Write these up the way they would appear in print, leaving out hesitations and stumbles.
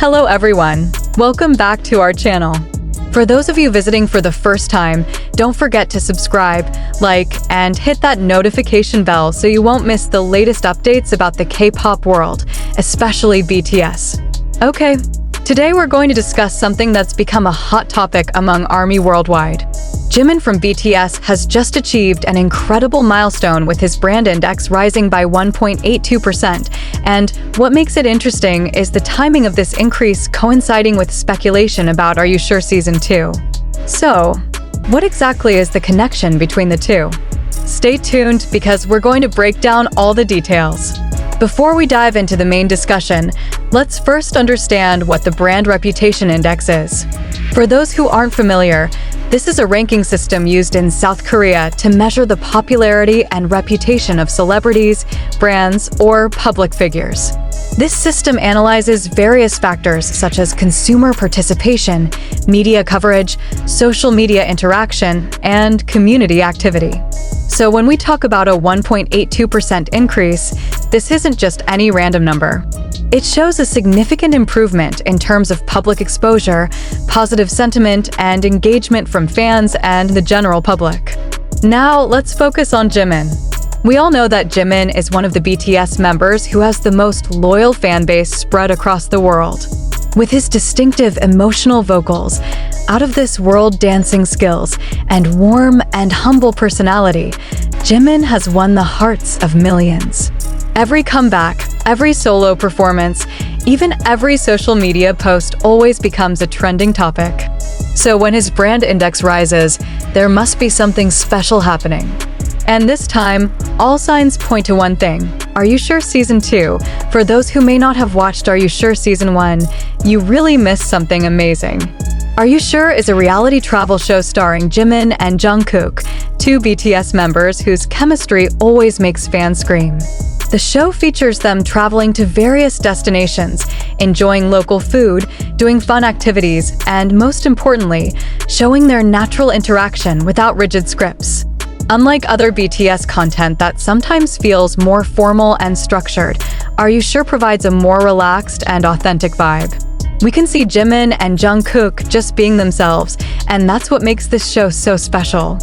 Hello everyone, welcome back to our channel. For those of you visiting for the first time, don't forget to subscribe, like, and hit that notification bell so you won't miss the latest updates about the K-pop world, especially BTS. Okay, today we're going to discuss something that's become a hot topic among ARMY worldwide. Jimin from BTS has just achieved an incredible milestone with his brand index rising by 1.82%, and what makes it interesting is the timing of this increase coinciding with speculation about Are You Sure Season 2. So, what exactly is the connection between the two? Stay tuned because we're going to break down all the details. Before we dive into the main discussion, let's first understand what the Brand Reputation Index is. For those who aren't familiar, this is a ranking system used in South Korea to measure the popularity and reputation of celebrities, brands, or public figures. This system analyzes various factors such as consumer participation, media coverage, social media interaction, and community activity. So when we talk about a 1.82% increase, this isn't just any random number. It shows a significant improvement in terms of public exposure, positive sentiment, and engagement from fans and the general public. Now, let's focus on Jimin. We all know that Jimin is one of the BTS members who has the most loyal fan base spread across the world. With his distinctive emotional vocals, out-of-this-world dancing skills, and warm and humble personality, Jimin has won the hearts of millions. Every comeback, every solo performance, even every social media post always becomes a trending topic. So when his brand index rises, there must be something special happening. And this time, all signs point to one thing. Are You Sure Season 2? For those who may not have watched Are You Sure Season 1, you really missed something amazing. Are You Sure is a reality travel show starring Jimin and Jungkook, two BTS members whose chemistry always makes fans scream. The show features them traveling to various destinations, enjoying local food, doing fun activities, and most importantly, showing their natural interaction without rigid scripts. Unlike other BTS content that sometimes feels more formal and structured, Are You Sure provides a more relaxed and authentic vibe. We can see Jimin and Jungkook just being themselves, and that's what makes this show so special.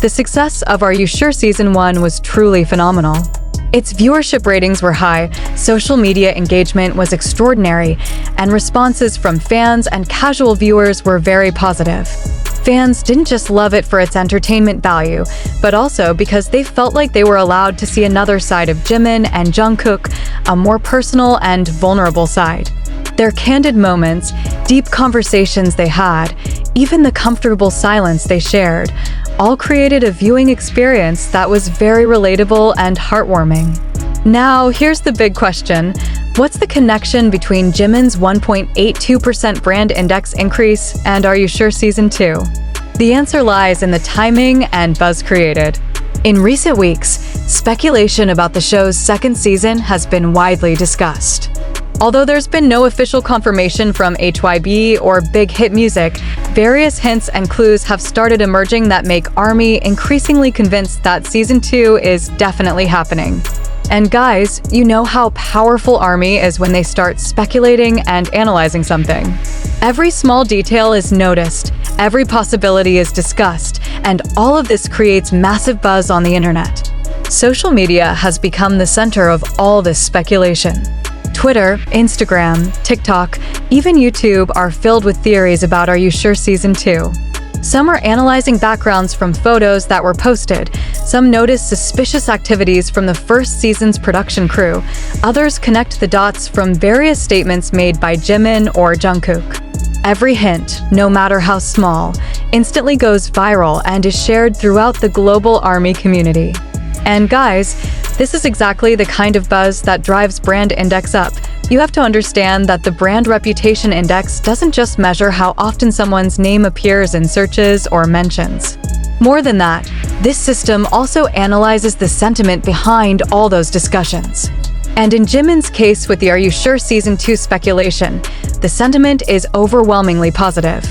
The success of Are You Sure Season 1 was truly phenomenal. Its viewership ratings were high, social media engagement was extraordinary, and responses from fans and casual viewers were very positive. Fans didn't just love it for its entertainment value, but also because they felt like they were allowed to see another side of Jimin and Jungkook, a more personal and vulnerable side. Their candid moments, deep conversations they had, even the comfortable silence they shared, all created a viewing experience that was very relatable and heartwarming. Now, here's the big question. What's the connection between Jimin's 1.82% brand index increase and Are You Sure Season 2? The answer lies in the timing and buzz created. In recent weeks, speculation about the show's second season has been widely discussed. Although there's been no official confirmation from hybe or Big Hit Music, various hints and clues have started emerging that make ARMY increasingly convinced that Season 2 is definitely happening. And guys, you know how powerful ARMY is when they start speculating and analyzing something. Every small detail is noticed, every possibility is discussed, and all of this creates massive buzz on the internet. Social media has become the center of all this speculation. Twitter, Instagram, TikTok, even YouTube are filled with theories about Are You Sure Season 2. Some are analyzing backgrounds from photos that were posted, some notice suspicious activities from the first season's production crew, others connect the dots from various statements made by Jimin or Jungkook. Every hint, no matter how small, instantly goes viral and is shared throughout the global ARMY community. And guys, this is exactly the kind of buzz that drives brand index up. You have to understand that the Brand Reputation Index doesn't just measure how often someone's name appears in searches or mentions. More than that, this system also analyzes the sentiment behind all those discussions. And in Jimin's case with the Are You Sure Season 2 speculation, the sentiment is overwhelmingly positive.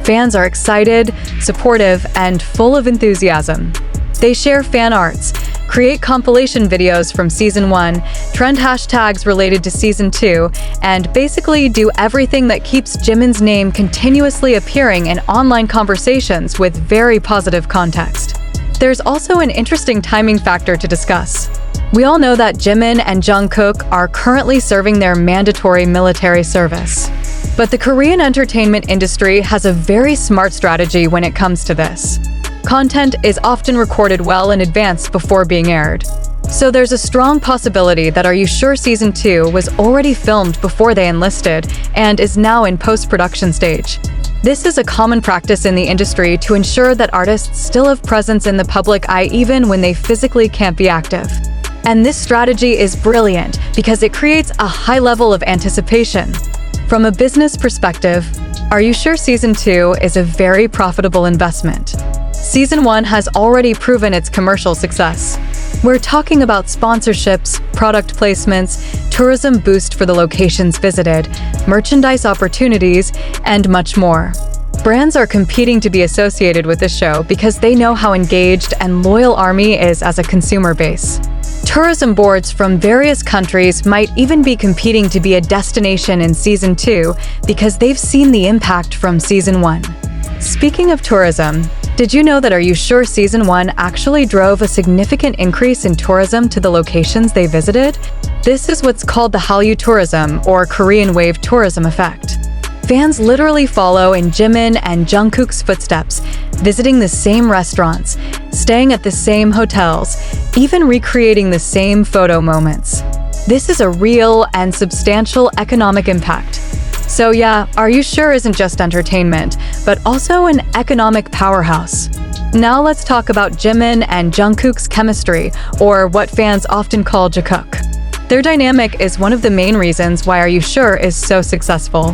Fans are excited, supportive, and full of enthusiasm. They share fan arts, Create compilation videos from Season 1, trend hashtags related to Season 2, and basically do everything that keeps Jimin's name continuously appearing in online conversations with very positive context. There's also an interesting timing factor to discuss. We all know that Jimin and Jungkook are currently serving their mandatory military service. But the Korean entertainment industry has a very smart strategy when it comes to this. Content is often recorded well in advance before being aired. So there's a strong possibility that Are You Sure Season 2 was already filmed before they enlisted and is now in post-production stage. This is a common practice in the industry to ensure that artists still have presence in the public eye even when they physically can't be active. And this strategy is brilliant because it creates a high level of anticipation. From a business perspective, Are You Sure Season 2 is a very profitable investment. Season 1 has already proven its commercial success. We're talking about sponsorships, product placements, tourism boost for the locations visited, merchandise opportunities, and much more. Brands are competing to be associated with this show because they know how engaged and loyal ARMY is as a consumer base. Tourism boards from various countries might even be competing to be a destination in Season 2 because they've seen the impact from Season 1. Speaking of tourism, did you know that Are You Sure Season 1 actually drove a significant increase in tourism to the locations they visited? This is what's called the Hallyu tourism, or Korean wave tourism effect. Fans literally follow in Jimin and Jungkook's footsteps, visiting the same restaurants, staying at the same hotels, even recreating the same photo moments. This is a real and substantial economic impact. So yeah, Are You Sure isn't just entertainment, but also an economic powerhouse. Now let's talk about Jimin and Jungkook's chemistry, or what fans often call Jakook. Their dynamic is one of the main reasons why Are You Sure is so successful.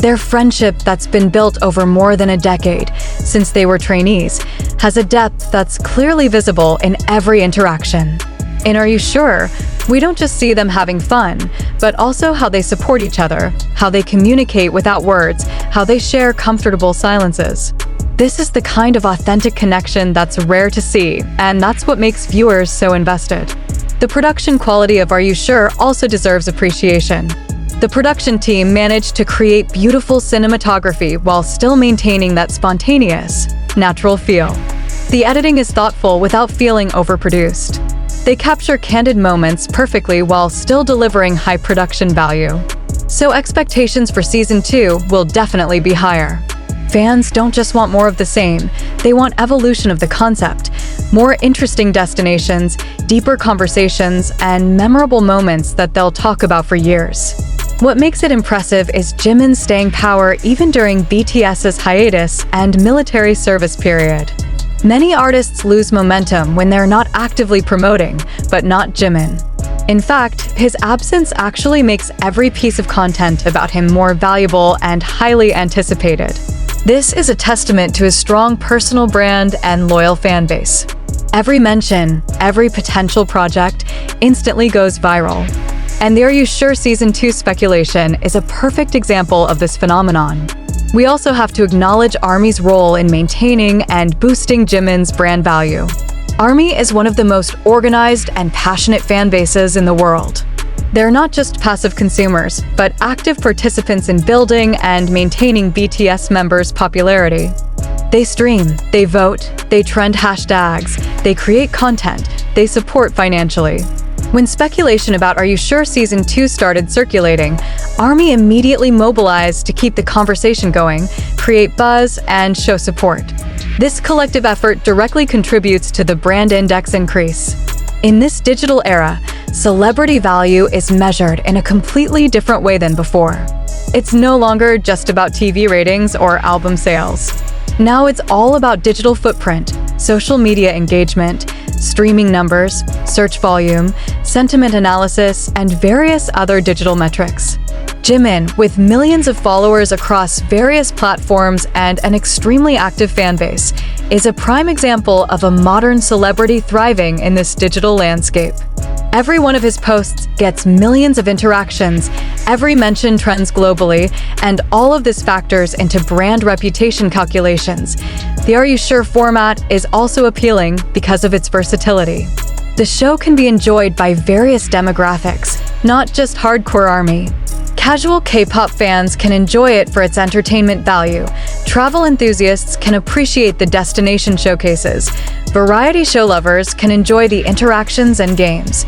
Their friendship that's been built over more than a decade, since they were trainees, has a depth that's clearly visible in every interaction. In Are You Sure, we don't just see them having fun, but also how they support each other, how they communicate without words, how they share comfortable silences. This is the kind of authentic connection that's rare to see, and that's what makes viewers so invested. The production quality of Are You Sure also deserves appreciation. The production team managed to create beautiful cinematography while still maintaining that spontaneous, natural feel. The editing is thoughtful without feeling overproduced. They capture candid moments perfectly while still delivering high production value. So expectations for Season 2 will definitely be higher. Fans don't just want more of the same, they want evolution of the concept, more interesting destinations, deeper conversations, and memorable moments that they'll talk about for years. What makes it impressive is Jimin's staying power even during BTS's hiatus and military service period. Many artists lose momentum when they're not actively promoting, but not Jimin. In fact, his absence actually makes every piece of content about him more valuable and highly anticipated. This is a testament to his strong personal brand and loyal fan base. Every mention, every potential project instantly goes viral. And the Are You Sure Season 2 speculation is a perfect example of this phenomenon. We also have to acknowledge ARMY's role in maintaining and boosting Jimin's brand value. ARMY is one of the most organized and passionate fan bases in the world. They're not just passive consumers, but active participants in building and maintaining BTS members' popularity. They stream, they vote, they trend hashtags, they create content, they support financially. When speculation about Are You Sure Season 2 started circulating, ARMY immediately mobilized to keep the conversation going, create buzz, and show support. This collective effort directly contributes to the brand index increase. In this digital era, celebrity value is measured in a completely different way than before. It's no longer just about TV ratings or album sales. Now it's all about digital footprint, social media engagement, streaming numbers, search volume, sentiment analysis, and various other digital metrics. Jimin, with millions of followers across various platforms and an extremely active fan base, is a prime example of a modern celebrity thriving in this digital landscape. Every one of his posts gets millions of interactions, every mention trends globally, and all of this factors into brand reputation calculations. The Are You Sure format is also appealing because of its versatility. The show can be enjoyed by various demographics, not just hardcore ARMY. Casual K-pop fans can enjoy it for its entertainment value. Travel enthusiasts can appreciate the destination showcases. Variety show lovers can enjoy the interactions and games.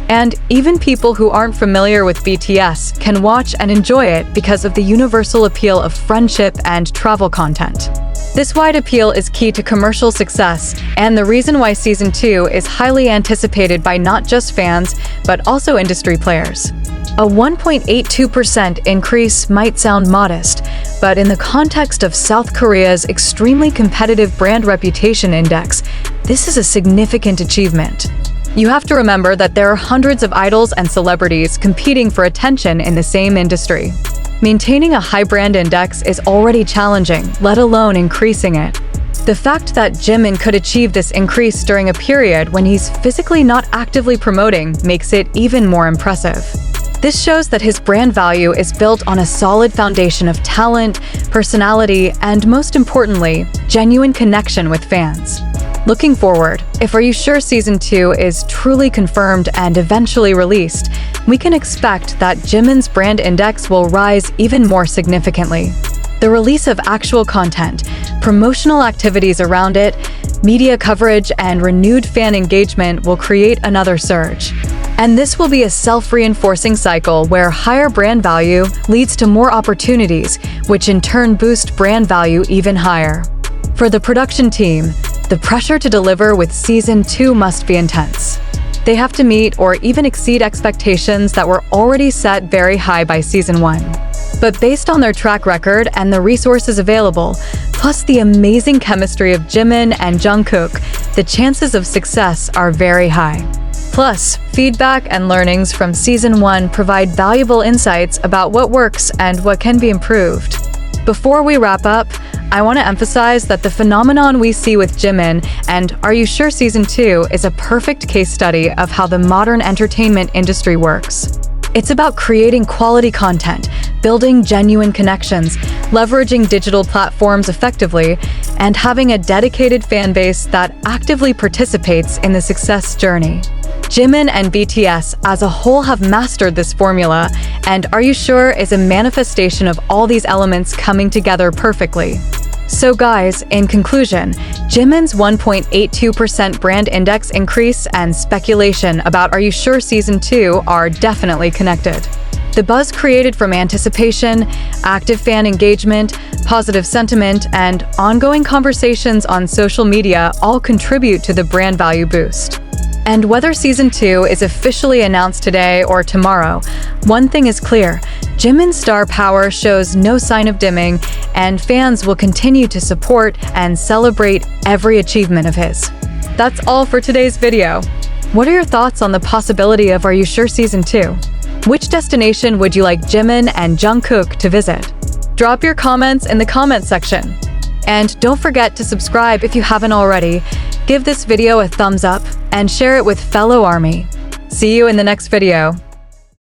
And even people who aren't familiar with BTS can watch and enjoy it because of the universal appeal of friendship and travel content. This wide appeal is key to commercial success, and the reason why Season 2 is highly anticipated by not just fans, but also industry players. A 1.82% increase might sound modest, but in the context of South Korea's extremely competitive brand reputation index, this is a significant achievement. You have to remember that there are hundreds of idols and celebrities competing for attention in the same industry. Maintaining a high brand index is already challenging, let alone increasing it. The fact that Jimin could achieve this increase during a period when he's physically not actively promoting makes it even more impressive. This shows that his brand value is built on a solid foundation of talent, personality, and most importantly, genuine connection with fans. Looking forward, if Are You Sure Season 2 is truly confirmed and eventually released, we can expect that Jimin's brand index will rise even more significantly. The release of actual content, promotional activities around it, media coverage, and renewed fan engagement will create another surge. And this will be a self-reinforcing cycle where higher brand value leads to more opportunities, which in turn boost brand value even higher. For the production team, the pressure to deliver with Season 2 must be intense. They have to meet or even exceed expectations that were already set very high by Season 1. But based on their track record and the resources available, plus the amazing chemistry of Jimin and Jungkook, the chances of success are very high. Plus, feedback and learnings from Season 1 provide valuable insights about what works and what can be improved. Before we wrap up, I want to emphasize that the phenomenon we see with Jimin and Are You Sure Season 2 is a perfect case study of how the modern entertainment industry works. It's about creating quality content, building genuine connections, leveraging digital platforms effectively, and having a dedicated fan base that actively participates in the success journey. Jimin and BTS as a whole have mastered this formula, and Are You Sure is a manifestation of all these elements coming together perfectly. So guys, in conclusion, Jimin's 1.82% brand index increase and speculation about Are You Sure Season 2 are definitely connected. The buzz created from anticipation, active fan engagement, positive sentiment, and ongoing conversations on social media all contribute to the brand value boost. And whether Season 2 is officially announced today or tomorrow, one thing is clear: Jimin's star power shows no sign of dimming, and fans will continue to support and celebrate every achievement of his. That's all for today's video. What are your thoughts on the possibility of Are You Sure Season 2? Which destination would you like Jimin and Jungkook to visit? Drop your comments in the comment section. And don't forget to subscribe if you haven't already. Give this video a thumbs up and share it with fellow ARMY. See you in the next video.